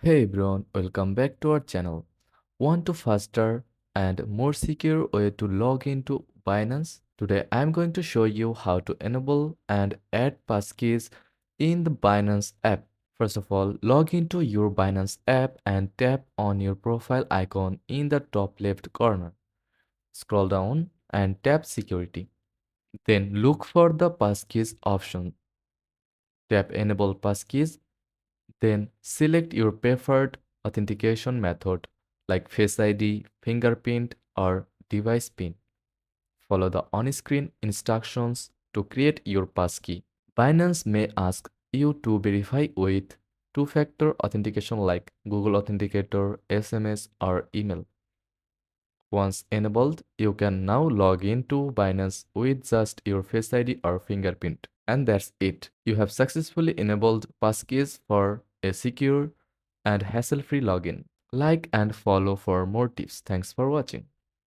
Hey everyone, welcome back to our channel. Want a faster and more secure way to log into Binance? Today I'm going to show you how to enable and add passkeys in the Binance app. First of all, log into your Binance app and tap on your profile icon in the top left corner. Scroll down and tap security. Then look for the passkeys option. Tap enable passkeys. Then select your preferred authentication method like Face ID, fingerprint, or device pin. Follow the on-screen instructions to create your passkey. Binance may ask you to verify with two-factor authentication like Google Authenticator, SMS, or email. Once enabled, you can now log into Binance with just your Face ID or fingerprint. And that's it. You have successfully enabled passkeys for a secure and hassle-free login. Like and follow for more tips. Thanks for watching.